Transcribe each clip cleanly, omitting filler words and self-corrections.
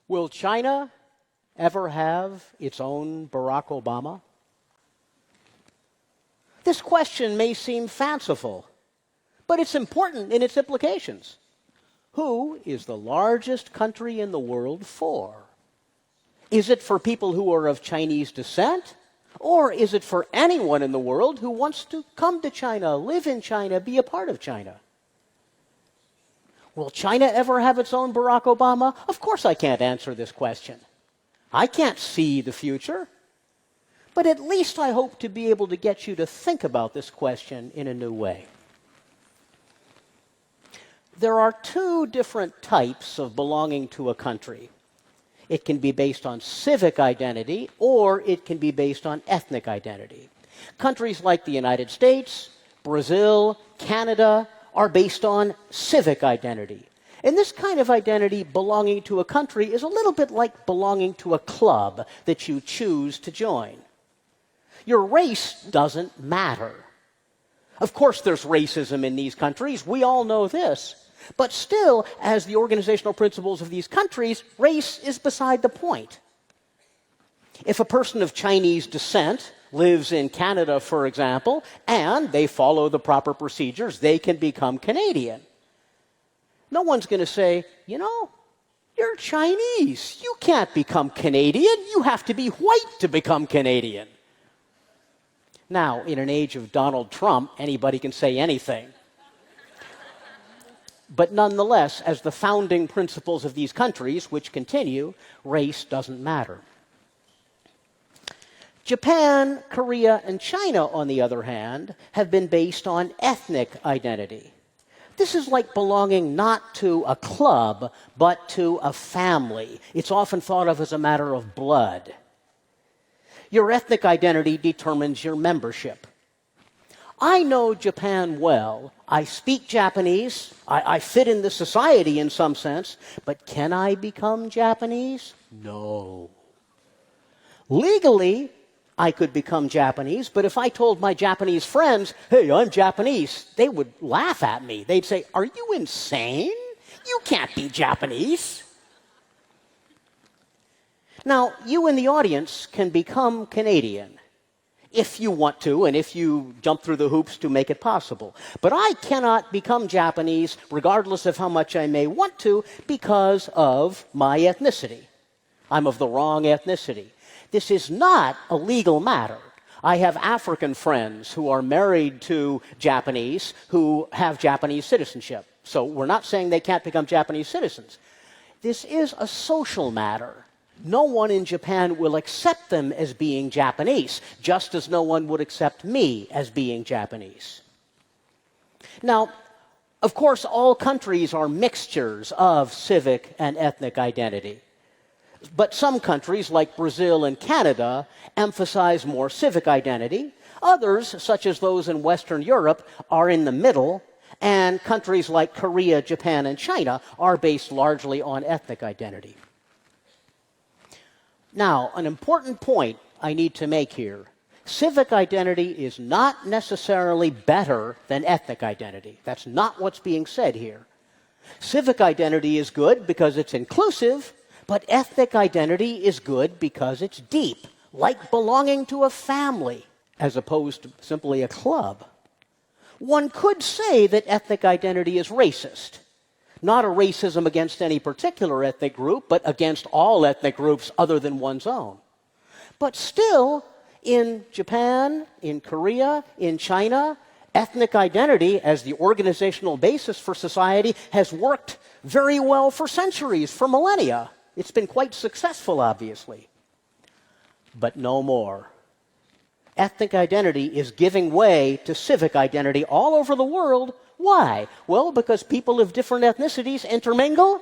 Will China ever have its own Barack Obama? This question may seem fanciful, but it's important in its implications. Who is the largest country in the world for? Is it for people who are of Chinese descent? Or is it for anyone in the world who wants to come to China, live in China, be a part of China? Will China ever have its own Barack Obama? Of course I can't answer this question. I can't see the future. But at least I hope to be able to get you to think about this question in a new way. There are two different types of belonging to a country. It can be based on civic identity, or it can be based on ethnic identity. Countries like the United States, Brazil, Canada are based on civic identity. And this kind of identity, belonging to a country, is a little bit like belonging to a club that you choose to join. Your race doesn't matter. Of course, there's racism in these countries. We all know this. But still, as the organizational principles of these countries, race is beside the point. If a person of Chinese descent lives in Canada, for example, and they follow the proper procedures, they can become Canadian. No one's going to say, you know, you're Chinese. You can't become Canadian. You have to be white to become Canadian. Now, in an age of Donald Trump, anybody can say anything. But nonetheless, as the founding principles of these countries, which continue, race doesn't matter. Japan, Korea, and China, on the other hand, have been based on ethnic identity. This is like belonging not to a club, but to a family. It's often thought of as a matter of blood. Your ethnic identity determines your membership. I know Japan well. I speak Japanese. I fit in the society in some sense. But can I become Japanese? No. Legally, I could become Japanese, but if I told my Japanese friends, hey, I'm Japanese, they would laugh at me. They'd say, are you insane? You can't be Japanese. Now, you in the audience can become Canadian if you want to, and if you jump through the hoops to make it possible. But I cannot become Japanese, regardless of how much I may want to, because of my ethnicity. I'm of the wrong ethnicity. This is not a legal matter. I have African friends who are married to Japanese who have Japanese citizenship. So we're not saying they can't become Japanese citizens. This is a social matter. No one in Japan will accept them as being Japanese, just as no one would accept me as being Japanese. Now, of course, all countries are mixtures of civic and ethnic identity. But some countries, like Brazil and Canada, emphasize more civic identity. Others, such as those in Western Europe, are in the middle. And countries like Korea, Japan, and China are based largely on ethnic identity. Now, an important point I need to make here. Civic identity is not necessarily better than ethnic identity. That's not what's being said here. Civic identity is good because it's inclusive, but ethnic identity is good because it's deep, like belonging to a family, as opposed to simply a club. One could say that ethnic identity is racist. Not a racism against any particular ethnic group, but against all ethnic groups other than one's own. But still, in Japan, in Korea, in China, ethnic identity as the organizational basis for society has worked very well for centuries, for millennia. It's been quite successful, obviously. But no more. Ethnic identity is giving way to civic identity all over the world. Why? Well, because people of different ethnicities intermingle,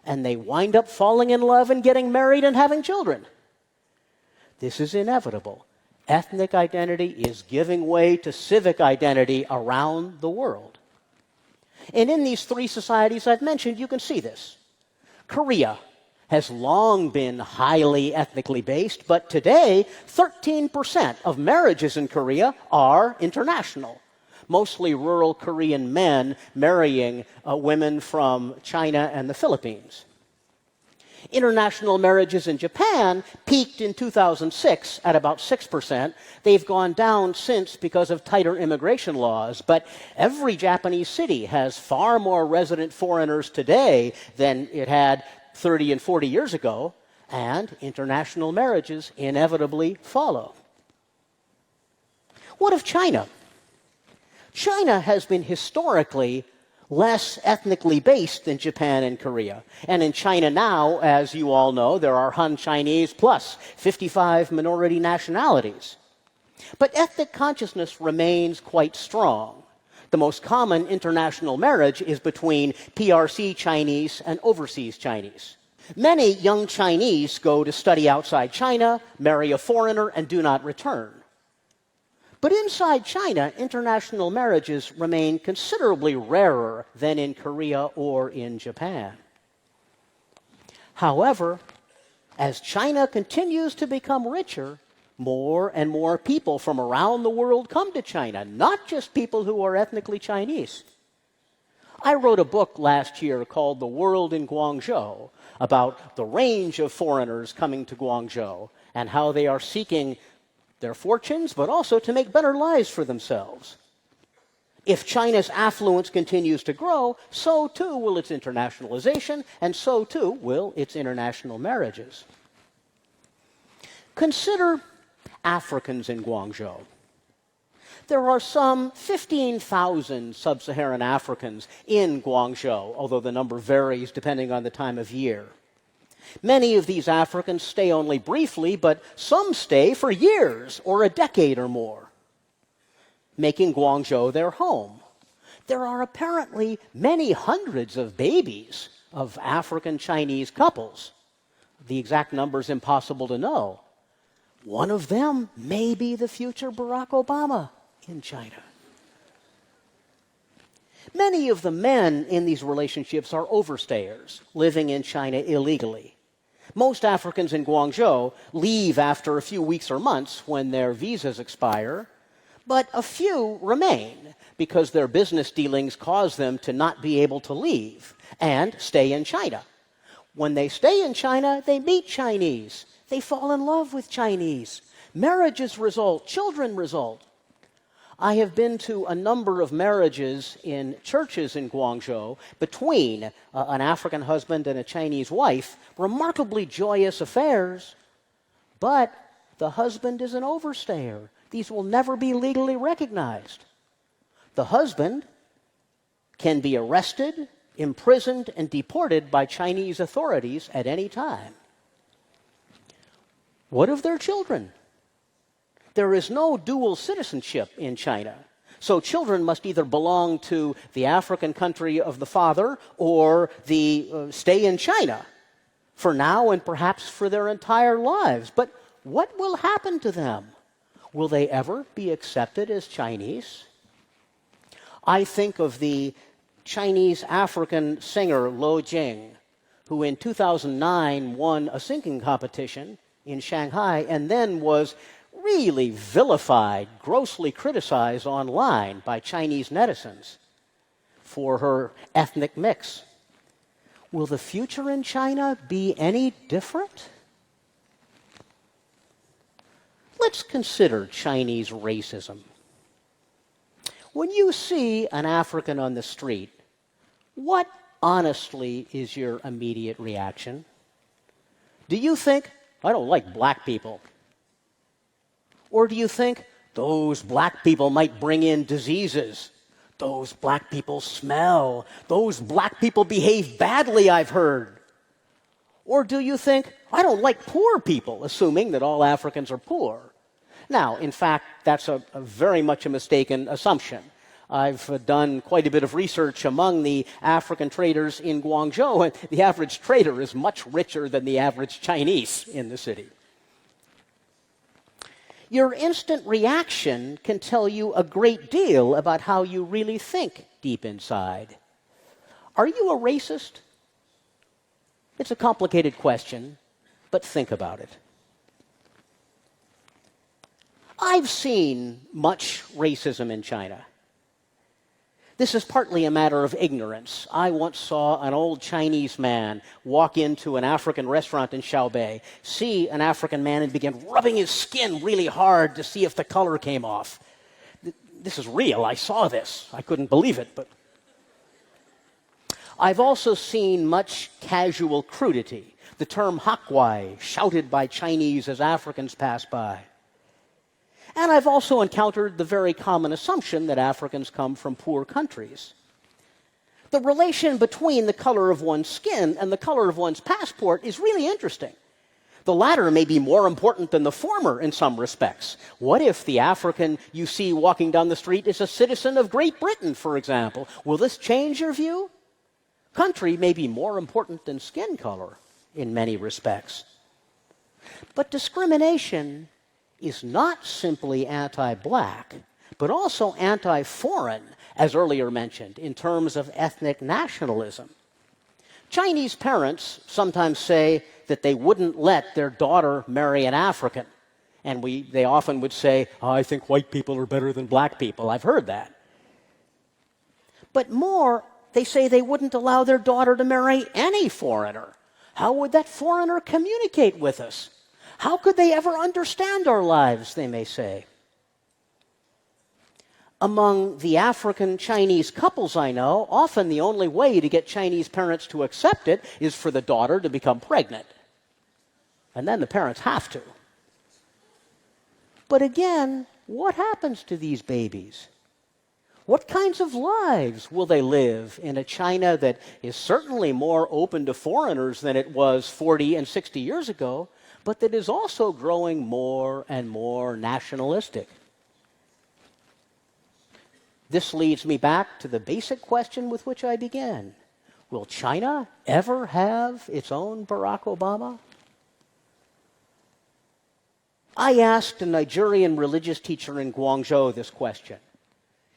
and they wind up falling in love and getting married and having children. This is inevitable. Ethnic identity is giving way to civic identity around the world. And in these three societies I've mentioned, you can see this. Korea has long been highly ethnically based, but today, 13% of marriages in Korea are international. Mostly rural Korean men marrying women from China and the Philippines. International marriages in Japan peaked in 2006 at about 6%. They've gone down since because of tighter immigration laws, but every Japanese city has far more resident foreigners today than it had 30 and 40 years ago, and international marriages inevitably follow. What of China? China has been historically less ethnically based than Japan and Korea. And in China now, as you all know, there are Han Chinese plus 55 minority nationalities. But ethnic consciousness remains quite strong. The most common international marriage is between PRC Chinese and overseas Chinese. Many young Chinese go to study outside China, marry a foreigner, and do not return. But inside China, international marriages remain considerably rarer than in Korea or in Japan. However, as China continues to become richer, more and more people from around the world come to China, not just people who are ethnically Chinese. I wrote a book last year called The World in Guangzhou about the range of foreigners coming to Guangzhou and how they are seeking their fortunes, but also to make better lives for themselves. If China's affluence continues to grow, so too will its internationalization, and so too will its international marriages. Consider Africans in Guangzhou. There are some 15,000 sub-Saharan Africans in Guangzhou, although the number varies depending on the time of year. Many of these Africans stay only briefly, but some stay for years or a decade or more, making Guangzhou their home. There are apparently many hundreds of babies of African Chinese couples. The exact number is impossible to know. One of them may be the future Barack Obama in China. Many of the men in these relationships are overstayers, living in China illegally. Most Africans in Guangzhou leave after a few weeks or months when their visas expire, but a few remain because their business dealings cause them to not be able to leave and stay in China. When they stay in China, they meet Chinese. They fall in love with Chinese. Marriages result, children result. I have been to a number of marriages in churches in Guangzhou between an African husband and a Chinese wife, remarkably joyous affairs, but the husband is an overstayer. These will never be legally recognized. The husband can be arrested, imprisoned, and deported by Chinese authorities at any time. What of their children? There is no dual citizenship in China, so children must either belong to the African country of the father or stay in China for now and perhaps for their entire lives. But what will happen to them? Will they ever be accepted as Chinese? I think of the Chinese-African singer Lo Jing, who in 2009 won a singing competition in Shanghai and then was really vilified, grossly criticized online by Chinese netizens for her ethnic mix. Will the future in China be any different? Let's consider Chinese racism. When you see an African on the street, what honestly is your immediate reaction? Do you think, I don't like black people? Or do you think, those black people might bring in diseases? Those black people smell. Those black people behave badly, I've heard. Or do you think, I don't like poor people, assuming that all Africans are poor? Now, in fact, that's a very much a mistaken assumption. I've done quite a bit of research among the African traders in Guangzhou, and the average trader is much richer than the average Chinese in the city. Your instant reaction can tell you a great deal about how you really think deep inside. Are you a racist? It's a complicated question, but think about it. I've seen much racism in China. This is partly a matter of ignorance. I once saw an old Chinese man walk into an African restaurant in Xiaobei, see an African man, and begin rubbing his skin really hard to see if the color came off. This is real. I saw this. I couldn't believe it, but I've also seen much casual crudity. The term hakwai, shouted by Chinese as Africans pass by. And I've also encountered the very common assumption that Africans come from poor countries. The relation between the color of one's skin and the color of one's passport is really interesting. The latter may be more important than the former in some respects. What if the African you see walking down the street is a citizen of Great Britain, for example? Will this change your view? Country may be more important than skin color in many respects. But discrimination is not simply anti-black, but also anti-foreign, as earlier mentioned, in terms of ethnic nationalism. Chinese parents sometimes say that they wouldn't let their daughter marry an African. And they often would say, oh, I think white people are better than black people. I've heard that. But more, they say they wouldn't allow their daughter to marry any foreigner. How would that foreigner communicate with us? How could they ever understand our lives, they may say. Among the African Chinese couples I know, often the only way to get Chinese parents to accept it is for the daughter to become pregnant. And then the parents have to. But again, what happens to these babies? What kinds of lives will they live in a China that is certainly more open to foreigners than it was 40 and 60 years ago, but that is also growing more and more nationalistic? This leads me back to the basic question with which I began. Will China ever have its own Barack Obama? I asked a Nigerian religious teacher in Guangzhou this question.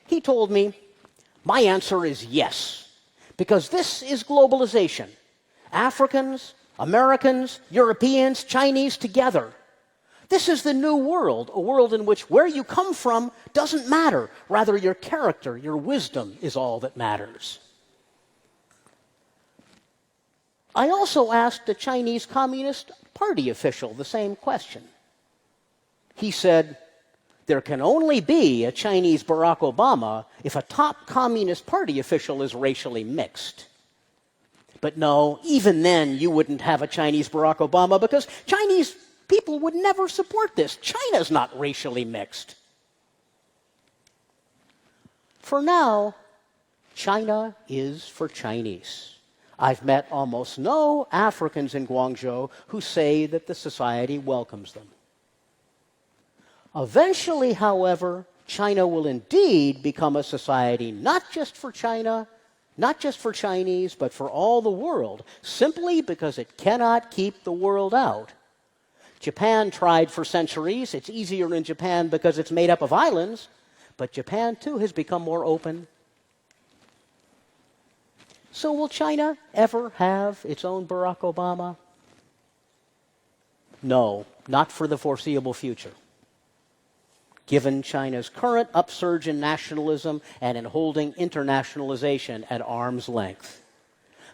He told me, my answer is yes, because this is globalization. Africans, Americans, Europeans, Chinese together. This is the new world, a world in which where you come from doesn't matter. Rather, your character, your wisdom is all that matters. I also asked a Chinese Communist Party official the same question. He said, there can only be a Chinese Barack Obama if a top Communist Party official is racially mixed. But no, even then you wouldn't have a Chinese Barack Obama because Chinese people would never support this. China's not racially mixed. For now, China is for Chinese. I've met almost no Africans in Guangzhou who say that the society welcomes them. Eventually, however, China will indeed become a society not just for China, not just for Chinese, but for all the world, simply because it cannot keep the world out. Japan tried for centuries. It's easier in Japan because it's made up of islands, but Japan too has become more open. So will China ever have its own Barack Obama? No, not for the foreseeable future. Given China's current upsurge in nationalism and in holding internationalization at arm's length.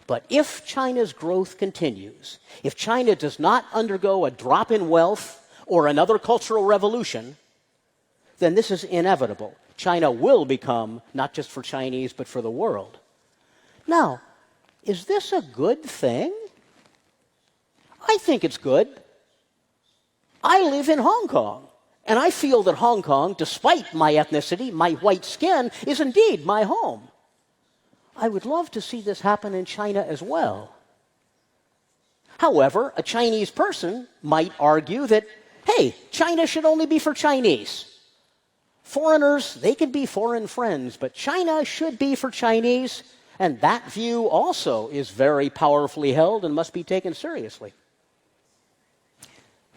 But if China's growth continues, if China does not undergo a drop in wealth or another cultural revolution, then this is inevitable. China will become, not just for Chinese, but for the world. Now, is this a good thing? I think it's good. I live in Hong Kong. And I feel that Hong Kong, despite my ethnicity, my white skin, is indeed my home. I would love to see this happen in China as well. However, a Chinese person might argue that, hey, China should only be for Chinese. Foreigners, they can be foreign friends, but China should be for Chinese, and that view also is very powerfully held and must be taken seriously.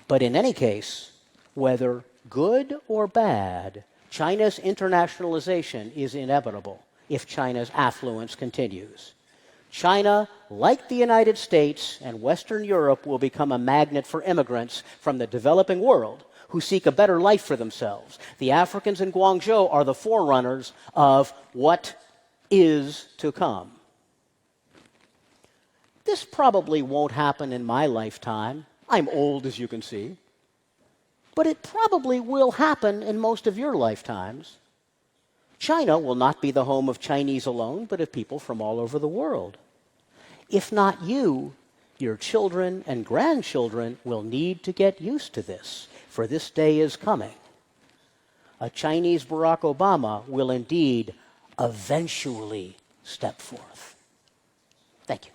But in any case, whether good or bad, China's internationalization is inevitable if China's affluence continues. China, like the United States and Western Europe, will become a magnet for immigrants from the developing world who seek a better life for themselves. The Africans in Guangzhou are the forerunners of what is to come. This probably won't happen in my lifetime. I'm old, as you can see. But it probably will happen in most of your lifetimes. China will not be the home of Chinese alone, but of people from all over the world. If not you, your children and grandchildren will need to get used to this, for this day is coming. A Chinese Barack Obama will indeed eventually step forth. Thank you.